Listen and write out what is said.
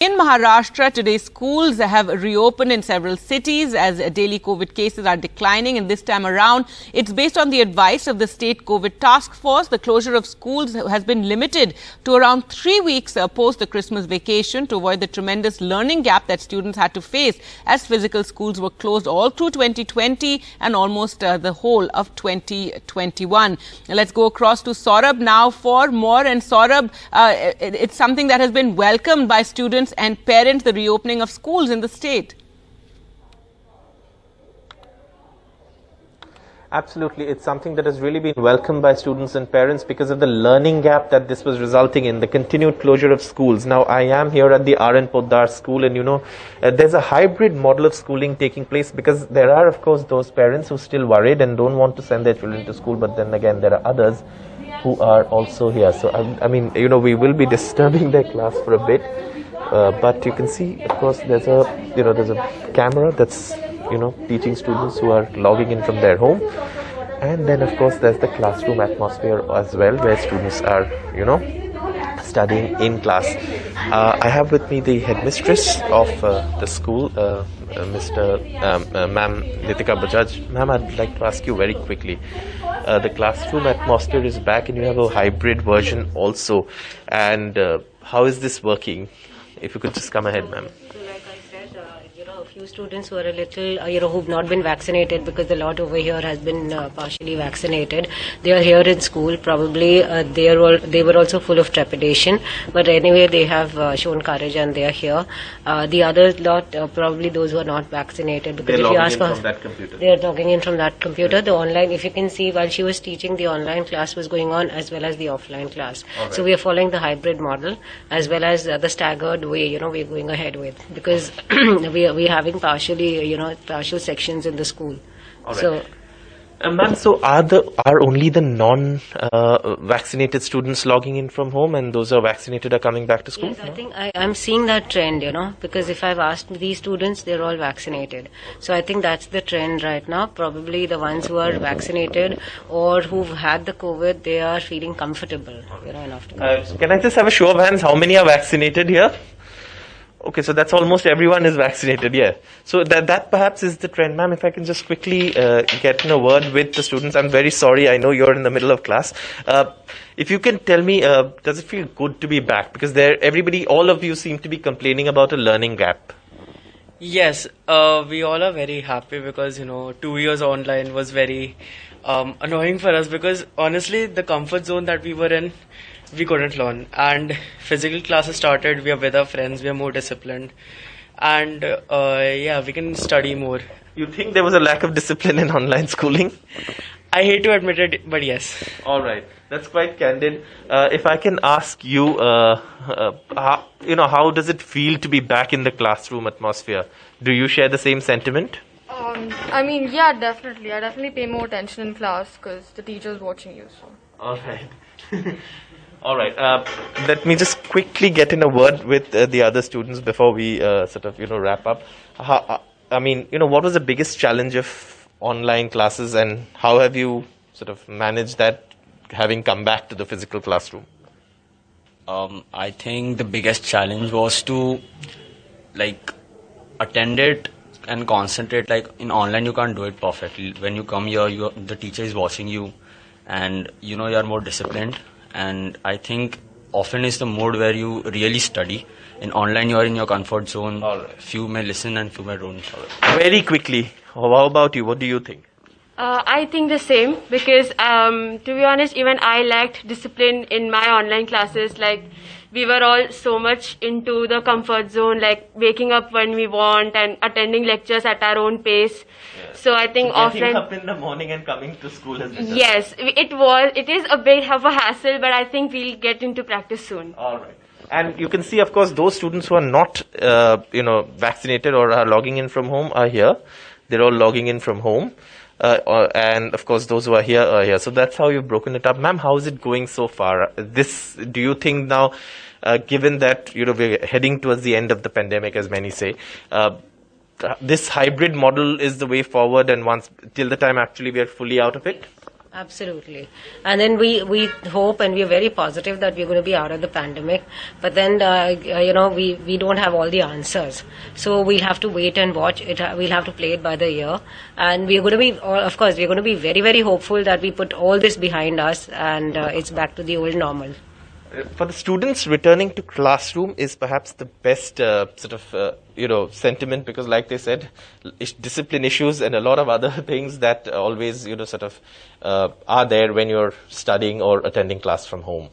In Maharashtra, today schools have reopened in several cities as daily COVID cases are declining. And this time around, it's based on the advice of the state COVID task force. The closure of schools has been limited to around 3 weeks post the Christmas vacation to avoid the tremendous learning gap that students had to face as physical schools were closed all through 2020 and almost the whole of 2021. Let's go across to Saurabh now for more. And Saurabh, it's something that has been welcomed by students and parents, the reopening of schools in the state. Absolutely. It's something that has really been welcomed by students and parents because of the learning gap that this was resulting in, the continued closure of schools. Now, I am here at the R.N. Poddar school and, there's a hybrid model of schooling taking place because there are, of course, those parents who are still worried and don't want to send their children to school. But then again, there are others who are also here. So, we will be disturbing their class for a bit. But you can see, of course, there's a camera that's, teaching students who are logging in from their home. And then, of course, there's the classroom atmosphere as well, where students are, studying in class. I have with me the headmistress of the school, Ma'am Nitika Bajaj. Ma'am, I'd like to ask you very quickly. The classroom atmosphere is back and you have a hybrid version also. And how is this working? If you could just come ahead, ma'am. So like I said, a few students who are a little, who've not been vaccinated because a lot over here has been partially vaccinated. They are here in school. Probably they were also full of trepidation. But anyway, they have shown courage and they are here. The other lot, probably those who are not vaccinated. Because if you ask us, they are logging in from that computer. The online, if you can see, while she was teaching, the online class was going on as well as the offline class. Right. So we are following the hybrid model as well as the staggered way. We're going ahead with because we having partial sections in the school. All right. So, ma'am, so are only the non-vaccinated students logging in from home, and those who are vaccinated are coming back to school? Yes, I think I'm seeing that trend, because if I've asked these students, they're all vaccinated. So I think that's the trend right now. Probably the ones who are vaccinated or who've had the COVID, they are feeling comfortable, enough to Can I just have a show of hands? How many are vaccinated here? Okay, so that's almost everyone is vaccinated, yeah. So that perhaps is the trend. Ma'am, if I can just quickly get in a word with the students. I'm very sorry, I know you're in the middle of class. If you can tell me, does it feel good to be back? Because all of you seem to be complaining about a learning gap. Yes, we all are very happy because, 2 years online was very annoying for us because honestly, the comfort zone that we were in, we couldn't learn, and physical classes started. We are with our friends, we are more disciplined, and we can study more. You think there was a lack of discipline in online schooling? I hate to admit it, but yes. All right, that's quite candid. If I can ask you, how does it feel to be back in the classroom atmosphere? Do you share the same sentiment? Yeah, definitely. I definitely pay more attention in class because the teacher's watching you. So. All right. All right. Let me just quickly get in a word with the other students before we wrap up. What was the biggest challenge of online classes, and how have you sort of managed that, having come back to the physical classroom? I think the biggest challenge was to attend it and concentrate. Like in online, you can't do it perfectly. When you come here, the teacher is watching you, and you are more disciplined. And I think often is the mode where you really study. In online, you are in your comfort zone. Right. Few may listen and few may don't. Very quickly, how about you? What do you think? I think the same because, to be honest, even I lacked discipline in my online classes. Like, we were all so much into the comfort zone, like waking up when we want and attending lectures at our own pace. Yeah. So I think getting up in the morning and coming to school has been done. Yes, it is a bit of a hassle, but I think we'll get into practice soon. All right. And you can see, of course, those students who are not, vaccinated or are logging in from home are here. They're all logging in from home. And of course, those who are here are here. So that's how you've broken it up. Ma'am, how is it going so far? Do you think now, given that, we're heading towards the end of the pandemic, as many say, this hybrid model is the way forward, and till the time actually we are fully out of it? Absolutely. And then we hope and we are very positive that we're going to be out of the pandemic. But then, we don't have all the answers. So we'll have to wait and watch it. We'll have to play it by the ear. And we're going to be, of course, we're going to be very, very hopeful that we put all this behind us and it's back to the old normal. For the students, returning to classroom is perhaps the best sentiment, because like they said, discipline issues and a lot of other things that always are there when you're studying or attending class from home.